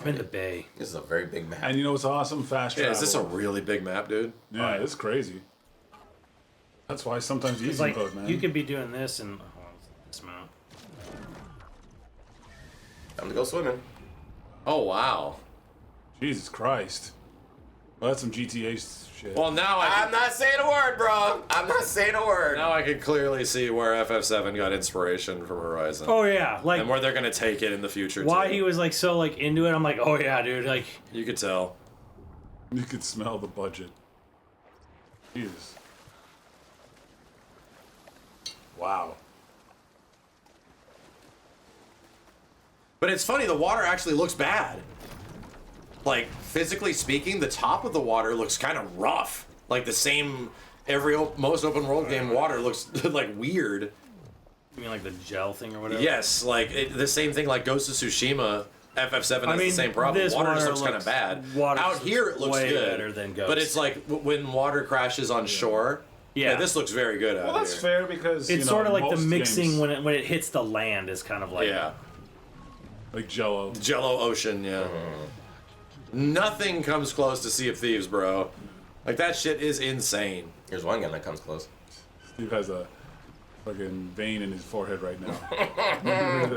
I'm in the bay. This is a very big map. And you know what's awesome? Fast travel. Yeah, is this a really big map, dude? Yeah, it's crazy. That's why sometimes It's easy like mode, man. you could be doing this and dismount. Time to go swimming. Oh, wow. Jesus Christ. Well, that's some GTA shit. Well, now I'm not saying a word, bro. I'm not saying a word. now I can clearly see where FF7 got inspiration from Horizon. Oh yeah, like And where they're gonna take it in the future. why too. he was like so like into it. I'm like, oh yeah, dude. Like You could tell. You could smell the budget. Jesus. Wow. But it's funny, the water actually looks bad. Like, physically speaking, the top of the water looks kind of rough. Like the same, most open world game water looks like weird. you mean like the gel thing or whatever? Yes, like the same thing like Ghost of Tsushima. FF7 has the same problem. this Water just looks kind of bad. Out here it looks way good. better than Ghost. But it's like when water crashes on shore. Yeah. This looks very good out Well, that's here. fair because it's sort of like the most mixing games, when it hits the land is kind of like Yeah. like Jello. Jello Ocean, yeah. Nothing comes close to Sea of Thieves, bro. Like, that shit is insane. Here's one gun that comes close. Steve has a fucking vein in his forehead right now.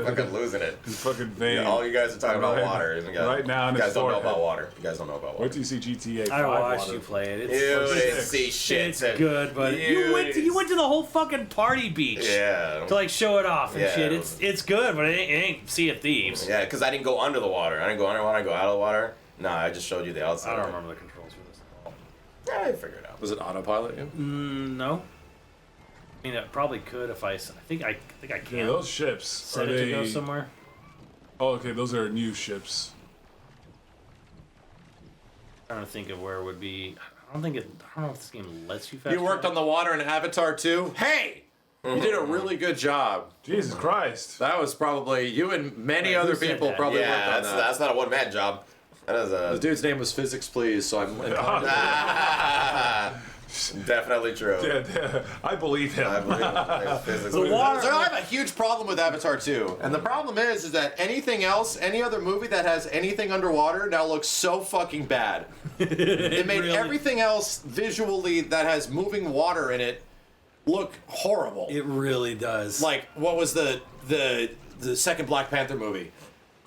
Fucking losing it. His fucking vein. Yeah, all you guys are talking about water. You guys, Right now in you his guys don't know forehead. about water. You guys don't know about water. Wait till you see GTA 5 I watched water. you play it. It's You fucking didn't sick. see shit. It's good, but you went to the whole fucking party beach Yeah. to like show it off and Yeah. shit. It's good, but it ain't Sea of Thieves. Yeah, because I didn't go under the water. I didn't go underwater. I go out of the water. Nah, I just showed you the outside. I don't remember the controls for this at all. Yeah, I figured it out. Was it autopilot? Yeah? No. I mean, I probably could if I think I Yeah, can those ships. set are it they... to go somewhere. Oh, okay, those are new ships. Trying to think of where it would be. I don't know if this game lets you fast. You worked on the water in Avatar 2? Hey! You did a really good job. Jesus Christ. That was probably you and many Who other said people that? probably worked Yeah, on that's, that. that's not a one-man job. That is The a... dude's name was Physics Please, so I'm Definitely true. Yeah, I believe him. I believe it. Physics. The water- So I have a huge problem with Avatar 2. And the problem is that anything else, any other movie that has anything underwater now looks so fucking bad. It made really- everything else visually that has moving water in it look horrible. It really does. Like, what was the second Black Panther movie?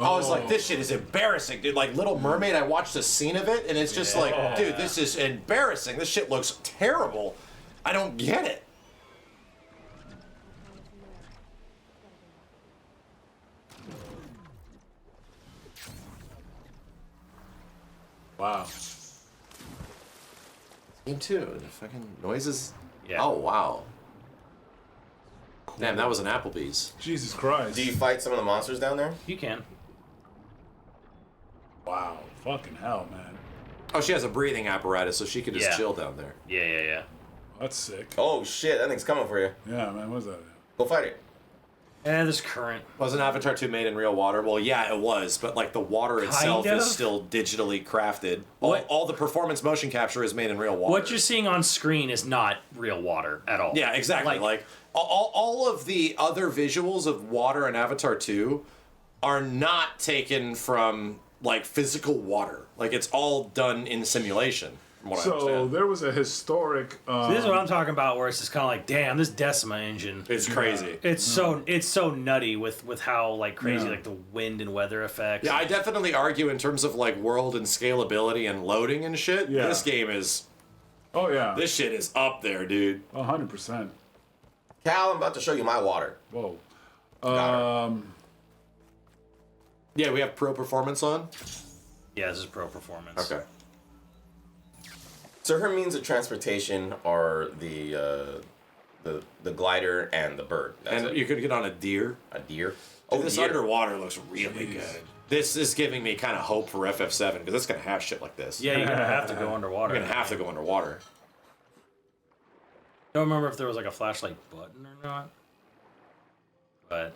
I was like, this shit is embarrassing, dude. Like, Little Mermaid, I watched a scene of it, and it's just like, dude, this is embarrassing. This shit looks terrible. I don't get it. Wow. Game 2, the fucking noises. Yeah. Oh, wow. Damn, that was an Applebee's. Jesus Christ. Do you fight some of the monsters down there? you can. Wow. Fucking hell, man. Oh, she has a breathing apparatus, so she could just Yeah. chill down there. Yeah. That's sick. Oh shit, that thing's coming for you. Yeah, man. What's that? Go fight it. And this current. Wasn't Avatar 2 made in real water? Well, yeah, it was, but like the water itself of? is still digitally crafted. What? All the performance motion capture is made in real water. What you're seeing on screen is not real water at all. Yeah, exactly. Like all of the other visuals of water in Avatar 2 are not taken from like physical water. Like it's all done in simulation. From what I So understand. there was a historic. This is what I'm talking about, where it's just kind of like, damn, this Decima engine. It's crazy. It's so nutty with how like crazy Yeah. like the wind and weather effects. Yeah, I definitely argue in terms of like world and scalability and loading and shit. Yeah. This game is Oh yeah. this shit is up there, dude. 100%. Cal, I'm about to show you my water. Whoa. Got Yeah, we have pro performance on. Yeah, this is pro performance. Okay. So her means of transportation are the glider and the bird. That's And it. you could get on a deer. A deer. Oh, this deer. underwater looks really Jeez. good. This is giving me kind of hope for FF7 because it's gonna have shit like this. Yeah, you're gonna have to go underwater. You're gonna have to go underwater. Don't remember if there was like a flashlight button or not. But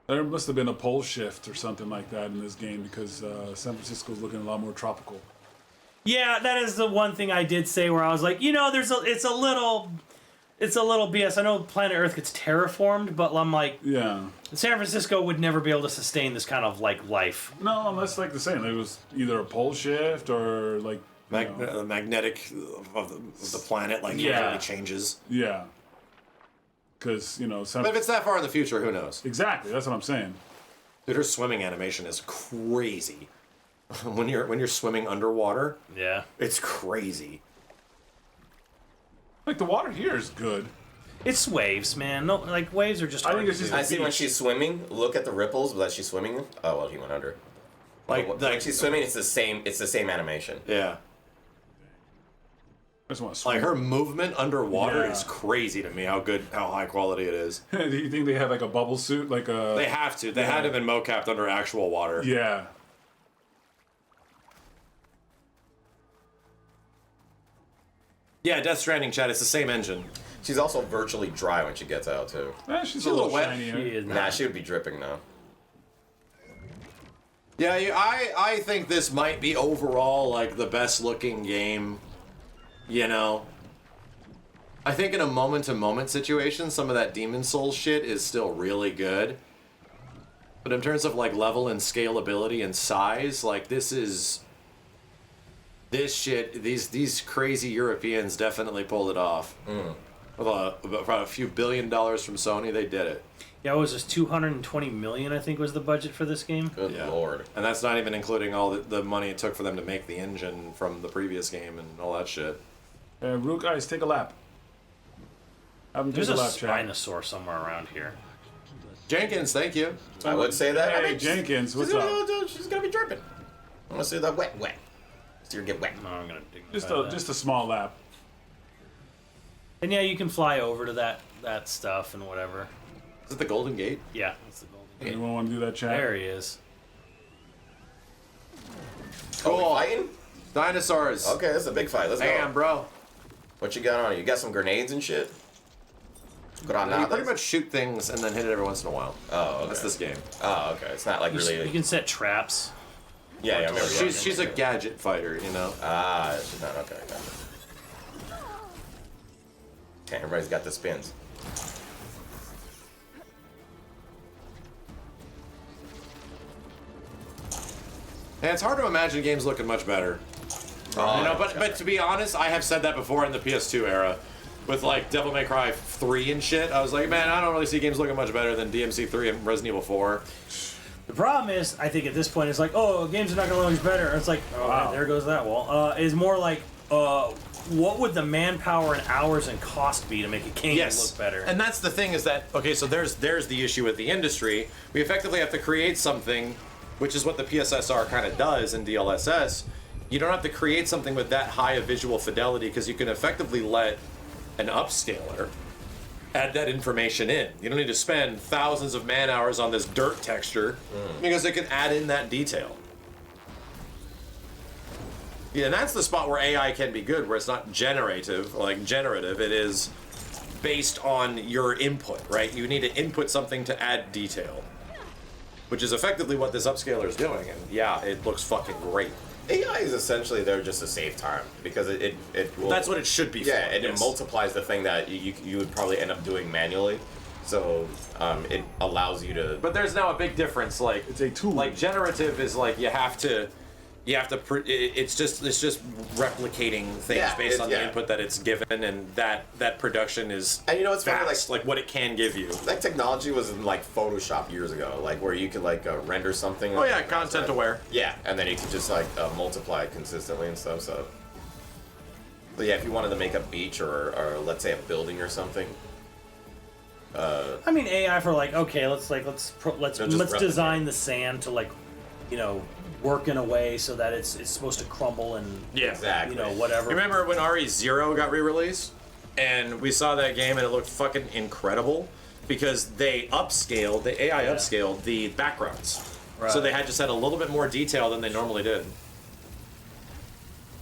There must have been a pole shift or something like that in this game because San Francisco's looking a lot more tropical. yeah, that is the one thing I did say where I was like, it's a little it's a little BS. I know planet Earth gets terraformed, but I'm like, Yeah. San Francisco would never be able to sustain this kind of like life. No, unless like the same. It was either a pole shift or like The magnetic of the planet like completely changes. yeah. Because But if it's that far in the future, who knows? exactly, that's what I'm saying. Dude, her swimming animation is crazy. when you're swimming underwater, Yeah. it's crazy. Like the water here is good. It's waves, man. No, like waves are just. I think hard it's to just do. I see when she's swimming. Look at the ripples that she's swimming in. Oh well, he went under. When she's swimming, it's the same. It's the same animation. Yeah. I just want to swim. Like her movement underwater Yeah. is crazy to me. How high quality it is. Do you think they have like a bubble suit, like a? They have to. They had to have been mocapped under actual water. Yeah. Yeah, Death Stranding, Chad. It's the same engine. She's also virtually dry when she gets out too. She's a little wet. shiny. She is Nah, not. she would be dripping though. Yeah, I think this might be overall like the best looking game. I think in a moment-to-moment situation, some of that Demon Souls shit is still really good. But in terms of like level and scalability and size, like this shit, these crazy Europeans definitely pulled it off. With about a few $1 billion from Sony, they did it. Yeah, what was this 220 million? I think was the budget for this game. Good lord. And that's not even including all the money it took for them to make the engine from the previous game and all that shit. Rook Eyes, take a lap. Have them There's take a a lap, Chad. Spinosaur somewhere around here. Jenkins, thank you. I would say that. I Hey, mean, Jenkins, what's she's up? She's gonna be dripping. I want to see that wet. See her get wet. No, I'm gonna dig Just a small lap. And yeah, you can fly over to that stuff and whatever. Is it the Golden Gate? Yeah, that's the golden. Anyone want to do that, Chad? There he is. Oh, we fighting? Dinosaurs. Okay, this is a big fight. Let's Damn, go. bro. What you got on you? You got some grenades and shit? You Granadas? pretty much shoot things and then hit it every once in a while. Oh, okay. That's this game. Oh, okay. It's not like You really. can set traps. Yeah, I remember. She's a gadget fighter, Ah, she's not. Okay, gotcha. Okay, everybody's got the spins. And it's hard to imagine games looking much better. But to be honest, I have said that before in the PS2 era. With like Devil May Cry 3 and shit, I was like, man, I don't really see games looking much better than DMC 3 and Resident Evil 4. The problem is, I think at this point, it's like, oh, games are not going to look much better. And it's like, oh, Wow. there goes that wall. It's more like, what would the manpower and hours and cost be to make a game look better? And that's the thing is that, okay, so there's the issue with the industry. We effectively have to create something, which is what the PSSR kind of does in DLSS. You don't have to create something with that high of visual fidelity because you can effectively let an upscaler add that information in. You don't need to spend thousands of man hours on this dirt texture because it can add in that detail. Yeah, and that's the spot where AI can be good, where it's not generative, it is based on your input, right? You need to input something to add detail, which is effectively what this upscaler is doing, and yeah, it looks fucking great. AI is essentially there just to save time because it will. That's what it should be for. Yeah, and yes. it multiplies the thing that you would probably end up doing manually. So it allows you to. But there's now a big difference. Like It's a tool. Like generative is like you have to. It's just replicating things based on the input that it's given, and that production is. And you know what's funny, fast, like what it can give you. That technology was in like Photoshop years ago, like where you could like render something. Oh yeah, content aware. Yeah, and then you could just like multiply it consistently and stuff. So yeah, if you wanted to make a beach or let's say a building or something. I mean, AI for like, okay, let's replicate. design the sand to like, work in a way so that it's supposed to crumble and Yeah, Exactly. Whatever. You remember when RE0 got re-released, and we saw that game and it looked fucking incredible because they upscaled, the AI upscaled the backgrounds, Right. so they just had a little bit more detail than they normally did.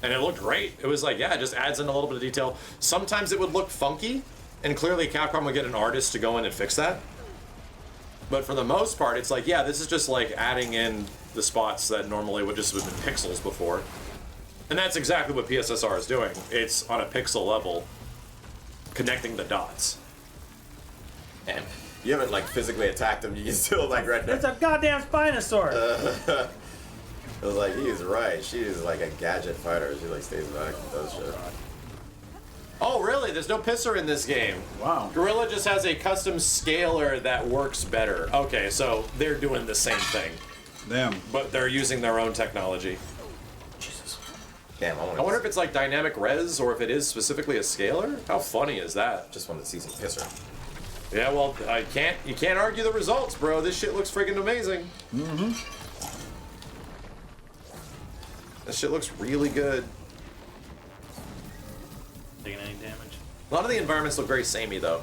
And it looked great. It was like, yeah, it just adds in a little bit of detail. Sometimes it would look funky, and clearly Capcom would get an artist to go in and fix that. But for the most part, it's like, yeah, this is just like adding in the spots that normally would just have been pixels before. And that's exactly what PSSR is doing. It's on a pixel level. connecting the dots. And you haven't like physically attacked him. You can still like right It's now. a goddamn Spinosaur. I was like, he's right. She is like a gadget fighter. She like stays back and does shit. Oh, really? There's no pisser in this game. Wow. Gorilla just has a custom scaler that works better. Okay, so they're doing the same thing, Damn. but they're using their own technology. Jesus. Damn, I wonder if it's like dynamic res or if it is specifically a scaler. How funny is that? just wanted to see some pisser. Yeah, well, you can't argue the results, bro. This shit looks freaking amazing. Mm-hmm. This shit looks really good. Taking any damage? A lot of the environments look very samey, though.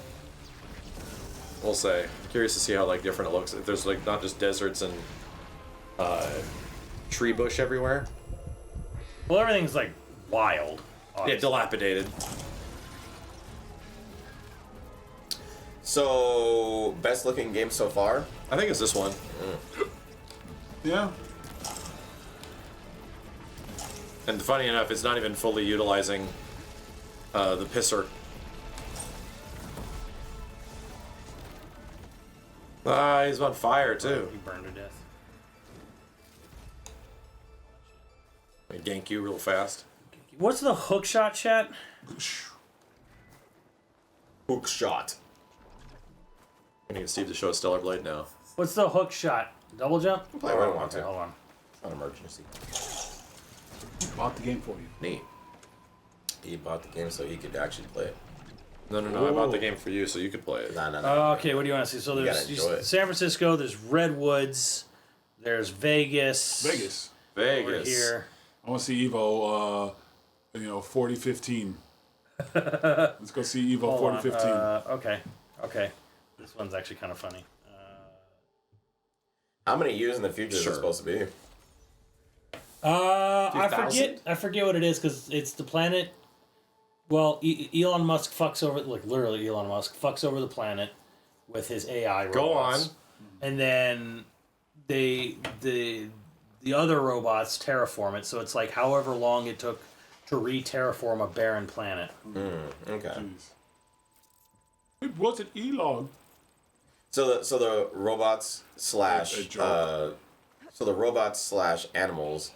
We'll say. Curious to see how like different it looks. If there's like not just deserts and tree bush everywhere. Well, everything's like wild. Yeah, obviously. dilapidated. So, best looking game so far? I think it's this one. Yeah. And funny enough, it's not even fully utilizing the pisser. Ah, he's on fire too. He burned to death. I gank you real fast. What's the hook shot, chat? Hook shot. I need Steve to show a stellar blade now. What's the hook shot? Double jump? Play where I want to. Hold on. It's not an emergency. Bought the game for you. Neat. He bought the game so he could actually play it. No, I bought the game for you so you could play it. Nah. Okay, what do you want to see? So You there's gotta enjoy it. San Francisco, there's Redwoods, there's Vegas. Vegas. Over Vegas. here. I want to see Evo, 4015. Let's go see Evo Hold on, 4015. Okay. This one's actually kind of funny. How many years in the future is Sure. it supposed to be? I forget what it is because it's the planet. Well, Elon Musk fucks over, like literally Elon Musk fucks over the planet with his AI robots. Go on. And then the other robots terraform it, so it's like however long it took to re-terraform a barren planet. Okay. Jeez. It wasn't Elon. So the robots slash A joke. so the robots slash animals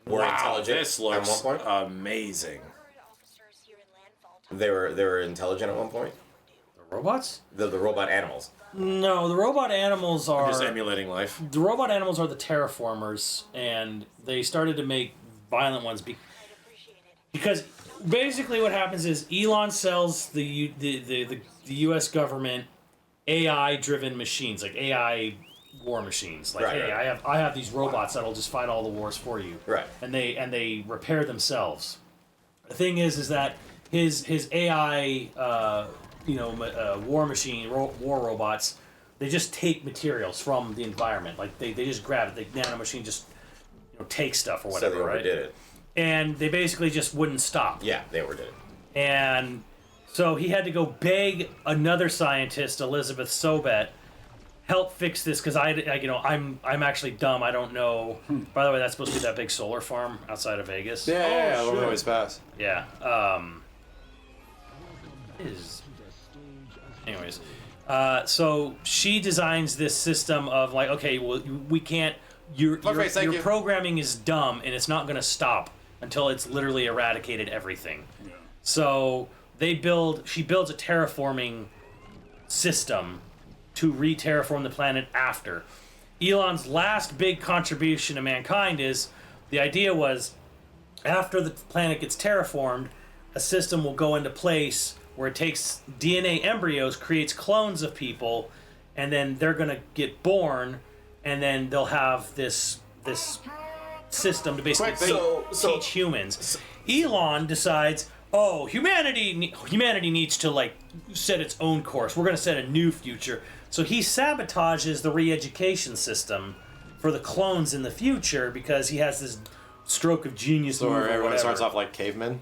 were Wow, intelligent this looks at one point. amazing. They were intelligent at one point. The robots? The robot animals. No, the robot animals are Just emulating life. the robot animals are the terraformers, and they started to make violent ones because basically what happens is Elon sells the U.S. government AI-driven machines, like AI war machines. Like, Right, hey, right. I have these robots that'll just fight all the wars for you. Right. And they repair themselves. The thing is that his AI, war machine, war robots, they just take materials from the environment. Like they just grab it. The nanomachine just take stuff or So whatever, they right? overdid it. And they basically just wouldn't stop. Yeah, they overdid it. And so he had to go beg another scientist, Elizabeth Sobet, help fix this because I'm actually dumb. I don't know. By the way, that's supposed to be that big solar farm outside of Vegas. Yeah, Oh, we'll shit. always pass. Yeah. Anyways, so she designs this system of like, okay, well, we can't. Your Thank you. programming is dumb, and it's not going to stop until it's literally eradicated everything. So she builds a terraforming system to re-terraform the planet after. Elon's last big contribution to mankind is the idea was after the planet gets terraformed, a system will go into place where it takes DNA embryos, creates clones of people, and then they're gonna get born, and then they'll have this system to basically teach humans. Elon decides, oh, humanity needs to like set its own course. We're gonna set a new future. So he sabotages the re-education system for the clones in the future because he has this stroke of genius. So move or everyone whatever. starts off like cavemen.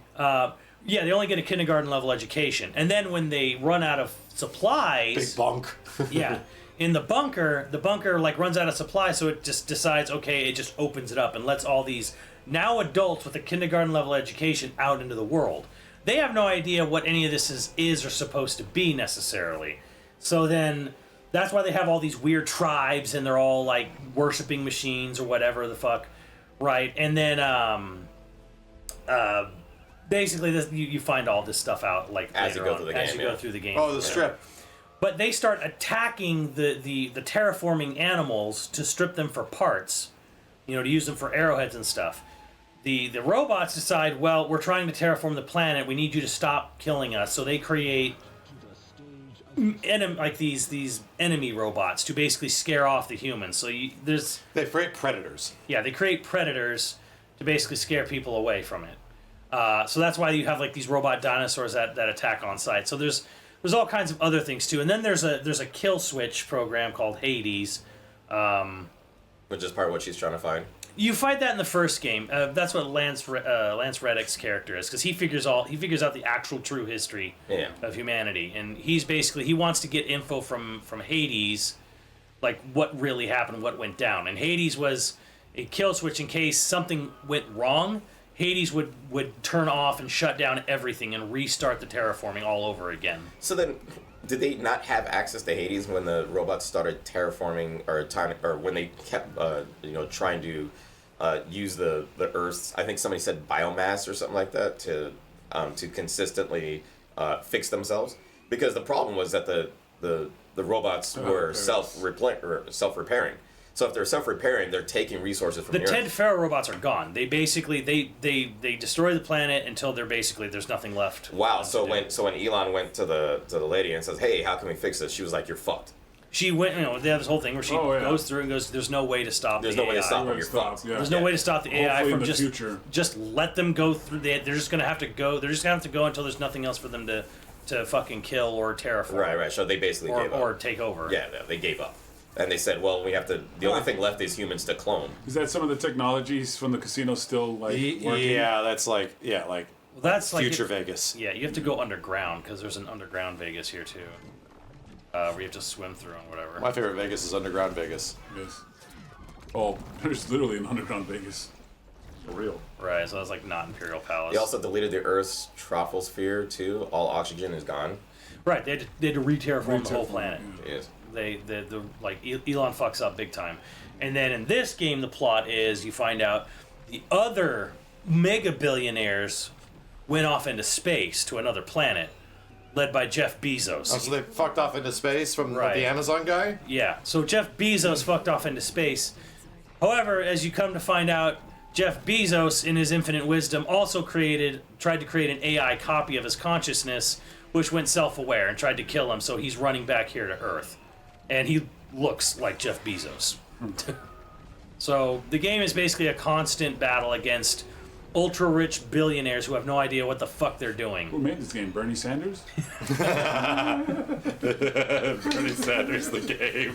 Yeah, they only get a kindergarten level education, and then when they run out of supplies, Big bunk. yeah, in the bunker like runs out of supply, so it just decides, okay, it just opens it up and lets all these now adults with a kindergarten level education out into the world. they have no idea what any of this is or supposed to be necessarily. So then that's why they have all these weird tribes and they're all like worshiping machines or whatever the fuck, right? And then basically you find all this stuff out like As you later go on, through the as game, you go yeah. through the game. Oh, the strip. But they start attacking the terraforming animals to strip them for parts, you know, to use them for arrowheads and stuff. The robots decide, well, we're trying to terraform the planet. We need you to stop killing us. So they create these enemy robots to basically scare off the humans. So They create predators. yeah, they create predators to basically scare people away from it. So that's why you have like these robot dinosaurs that attack on sight. So there's all kinds of other things too. And then there's a kill switch program called Hades. Which is part of what she's trying to find. You fight that in the first game. That's what Lance Reddick's character is, because he figures out the actual true history of humanity, and he wants to get info from Hades, like what really happened, what went down. And Hades was a kill switch in case something went wrong. Hades would turn off and shut down everything and restart the terraforming all over again. So then, did they not have access to Hades when the robots started terraforming, or when they kept, trying to use the Earth's? I think somebody said biomass or something like that to consistently fix themselves. Because the problem was that the robots were self-repairing. So if they're self-repairing, they're taking resources from the Earth. The Ted Pharaoh robots are gone. They basically they destroy the planet until there's nothing left. Wow. So when Elon went to the lady and says, "Hey, how can we fix this?" She was like, "You're fucked." She went, they have this whole thing where she goes through and goes, "There's no way to stop. There's the no way to AI. stop them. You're fucked." Yeah. There's no way to stop the AI Hopefully from in the future. just let them go through. They're just gonna have to go. They're just gonna have to go until there's nothing else for them to fucking kill or terraform. Right. So they basically gave up. Or take over. Yeah, they gave up. And they said, well, we have to. The only thing left is humans to clone. Is that some of the technologies from the casino still working? Yeah, that's like Well, that's like future Vegas. Yeah, you have to go underground because there's an underground Vegas here too, where you have to swim through and whatever. My favorite Vegas is underground Vegas. Yes. Oh, there's literally an underground Vegas. For real. Right, so that's like not Imperial Palace. They also deleted the Earth's troposphere too. All oxygen is gone. Right, they had to re-terraform the whole planet. Yes. Elon fucks up big time. And then in this game, the plot is you find out the other mega billionaires went off into space to another planet, led by Jeff Bezos. Oh, so they fucked off into space from Right. the Amazon guy? Yeah, so Jeff Bezos fucked off into space. However, as you come to find out, Jeff Bezos, in his infinite wisdom, also tried to create an AI copy of his consciousness, which went self-aware and tried to kill him, so he's running back here to Earth. And he looks like Jeff Bezos. So the game is basically a constant battle against ultra-rich billionaires who have no idea what the fuck they're doing. Who made this game? Bernie Sanders? Bernie Sanders, the game.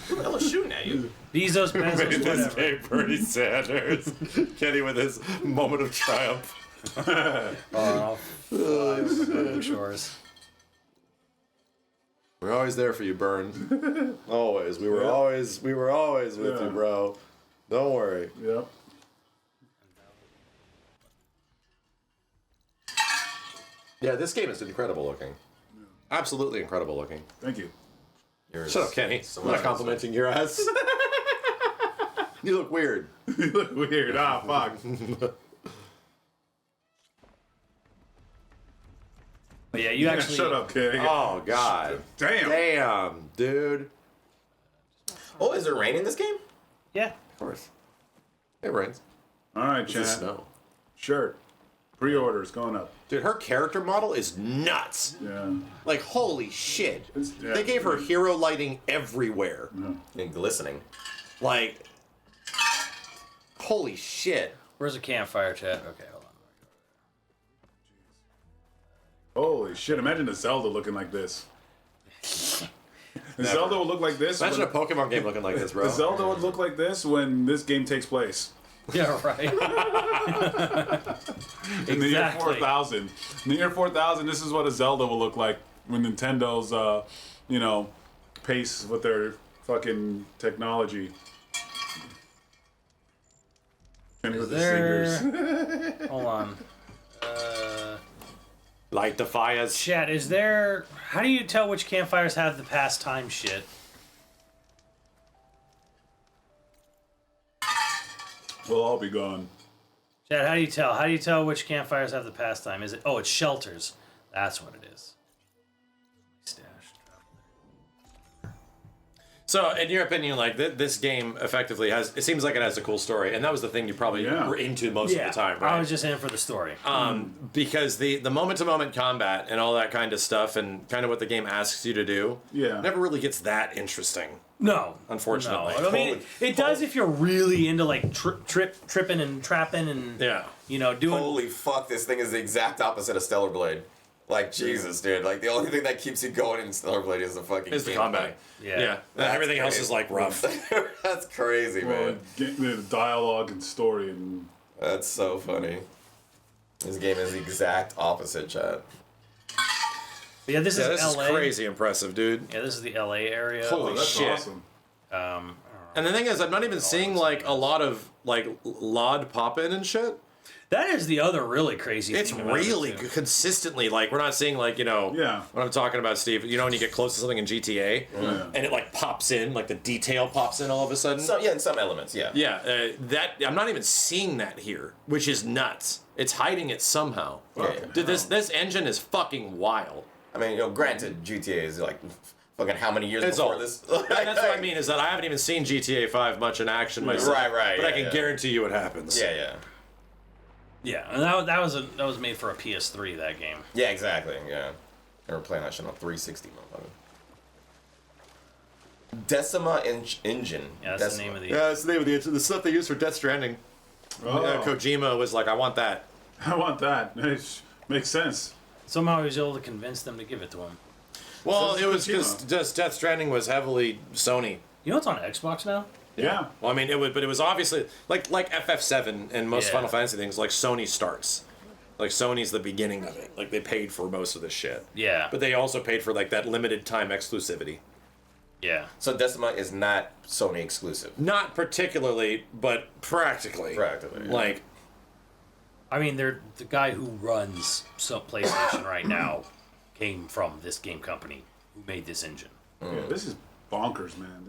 Who the hell is shooting at you? Bezos, Bezos, Made this whatever. game, Bernie Sanders. Kenny with his moment of triumph. Shores. We're always there for you, Burn. Always. We were always with you, bro. Don't worry. Yep. Yeah, this game is incredible looking. Absolutely incredible looking. Thank you. Shut up, Kenny. I'm not complimenting your ass. You look weird. You look weird. Ah, fuck. But yeah, you actually... Shut up, Kenny. Oh, God. Damn. Damn, dude. Oh, is it raining in this game? Yeah. Of course. It rains. All right, It's chat. snow. Shirt. Pre-orders going up. Dude, her character model is nuts. Yeah. Like, holy shit. Yeah. They gave her hero lighting everywhere. And glistening. Like, holy shit. Where's the campfire chat? Okay, hold on. Holy shit. Imagine a Zelda looking like this. Zelda would look like this. Imagine a Pokemon game looking like this, bro. Zelda would look like this when this game takes place. Yeah, right. In the year Exactly. 4000. In the year 4000, this is what a Zelda will look like when Nintendo's, pace with their fucking technology. Kenny with the There... singers. Hold on. Light the fires. Chat, is there... How do you tell which campfires have the pastime shit? We'll all be gone. Chat, how do you tell? How do you tell which campfires have the pastime? Is it... Oh, it's shelters. That's what it is. Stashed. So, in your opinion, like this game effectively has, it seems like it has a cool story, and that was the thing you probably were into most of the time, right? I was just in for the story. Because the moment-to-moment combat and all that kind of stuff, and kind of what the game asks you to do, never really gets that interesting. No, unfortunately. No. I mean, it does if you're really into like tripping and trapping and doing. Holy fuck! This thing is the exact opposite of Stellar Blade. Like Jesus, dude. Like the only thing that keeps you going in Stellar Blade is the fucking the combat. Yeah. Everything else is like rough. That's crazy, man. The dialogue and story and. That's so funny. This game is the exact opposite, chat. Yeah, this is LA. Crazy impressive, dude. Yeah, this is the LA area. Holy shit. Awesome. And the thing is, I'm not even seeing like a lot of like LOD pop in and shit. That is the other really crazy It's thing about really it, too. consistently, like, we're not seeing, like, what I'm talking about, Steve, when you get close to something in GTA, and it, like, pops in, like, the detail pops in all of a sudden. So, in some elements, yeah. Yeah, I'm not even seeing that here, which is nuts. It's hiding it somehow. Dude, this engine is fucking wild. I mean, granted, GTA is, like, fucking how many years before this? That's what I mean, is that I haven't even seen GTA 5 much in action myself. Right. But I can guarantee you it happens. Yeah. Yeah, and that was made for a PS3, that game. Yeah, exactly. Yeah, they were playing that shit on 360, motherfucker. Decima Engine. Yeah, that's the name of the. Yeah, that's the name of the engine. The stuff they use for Death Stranding. Kojima was like, I want that. I want that. It makes sense. Somehow he was able to convince them to give it to him. Well, it was just Death Stranding was heavily Sony. You know it's on Xbox now? Yeah. Well, I mean, it was obviously like FF7 and most Final Fantasy things. Like Sony starts, like Sony's the beginning of it. Like they paid for most of this shit. Yeah. But they also paid for like that limited time exclusivity. Yeah. So Decima is not Sony exclusive. Not particularly, but practically. Practically. Yeah. Like, I mean, the guy who runs PlayStation right now came from this game company who made this engine. Yeah, this is bonkers, man.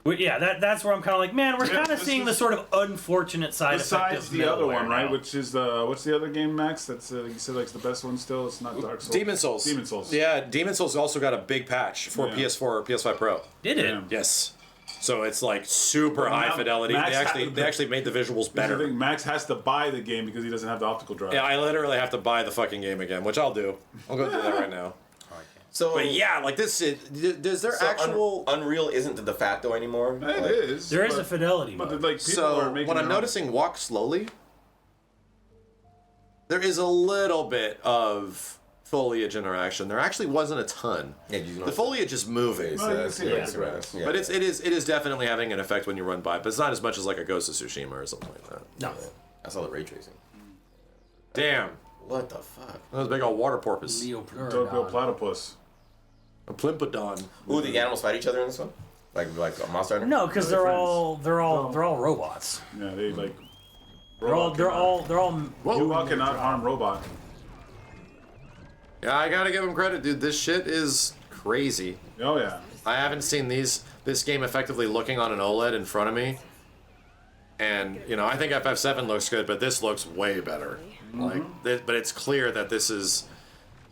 But yeah, that's where I'm kind of like, man, we're kind of seeing the sort of unfortunate side effect of the other one, right? now. Which is what's the other game, Max? That's you said like the best one still. It's not Dark Souls. Demon Souls. Demon Souls. Yeah, Demon Souls also got a big patch for PS4 or PS5 Pro. Did it? Yeah. Yes. So it's like super high fidelity. Max They actually made the visuals better. I think Max has to buy the game because he doesn't have the optical drive. Yeah, I literally have to buy the fucking game again, which I'll do. I'll go do that right now. So, But yeah, like this is there actual Unreal isn't the de facto anymore? It is. There is a fidelity But mode. like people are So making what I'm their own. noticing, walk slowly. There is a little bit of foliage interaction. There actually wasn't a ton. Yeah, you know, The foliage is moving, Oh, you can see yeah, the grass. yeah. but it is definitely having an effect when you run by. But it's not as much as like a Ghost of Tsushima or something like that. No. I saw the ray tracing. Damn, What the fuck? that was a big old water porpoise. Dope platypus. A Plimpodon. Ooh, the animals fight each other in this one? Like a Monster Hunter? No, because they're all robots. Yeah, they like. They're all Robot cannot harm robot. Yeah, I gotta give him credit, dude. This shit is crazy. Oh yeah. I haven't seen this game effectively looking on an OLED in front of me. And, I think FF7 looks good, but this looks way better. But it's clear that this is,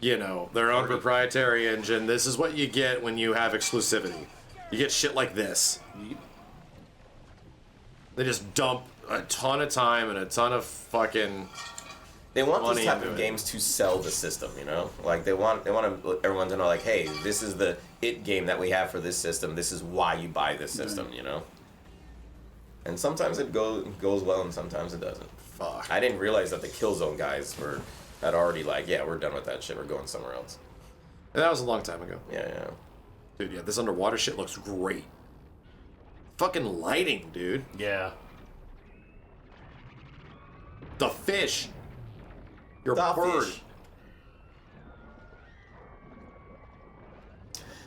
their own proprietary engine. This is what you get when you have exclusivity. You get shit like this. They just dump a ton of time and a ton of fucking... They want money these type into of it. games to sell the system, Like they want everyone to know, like, hey, this is the it game that we have for this system. This is why you buy this system, And sometimes it goes well, and sometimes it doesn't. Fuck. I didn't realize that the Killzone guys had already like, yeah, we're done with that shit. We're going somewhere else. And that was a long time ago. Yeah. Dude, yeah, this underwater shit looks great. Fucking lighting, dude. Yeah. The fish. Your The bird. fish.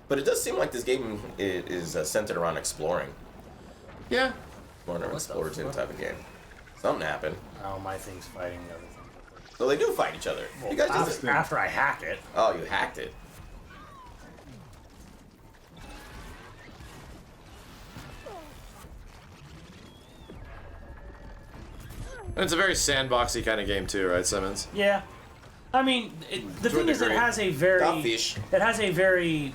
But it does seem like this game is centered around exploring. Yeah. More of an explorative type of game. Something happened. Oh, my thing's fighting the other thing. So they do fight each other. You guys just After I hack it. oh, you hacked it. And it's a very sandboxy kind of game too, right, Simmons? Yeah. I mean, the To a thing is, it degree. has a very, Got fish. it has a very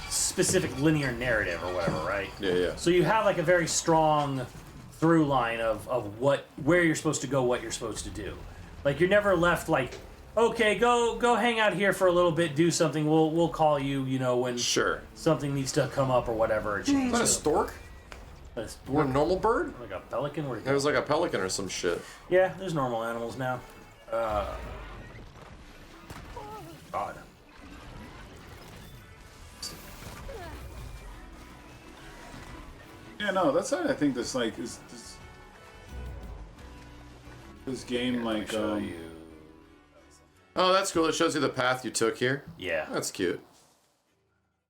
specific linear narrative or whatever, right? Yeah, yeah. So you have like a very strong through line of where you're supposed to go, what you're supposed to do. Like you're never left like, okay, go hang out here for a little bit, do something. We'll call you, you know, when Sure. something needs to come up or whatever. Is that a stork? Or a normal bird? Like a pelican? Or It was like a pelican or some shit. yeah, there's normal animals now. God. Yeah, no, that's how I think this like this game like Show you. Oh, that's cool. It shows you the path you took here. Yeah. That's cute.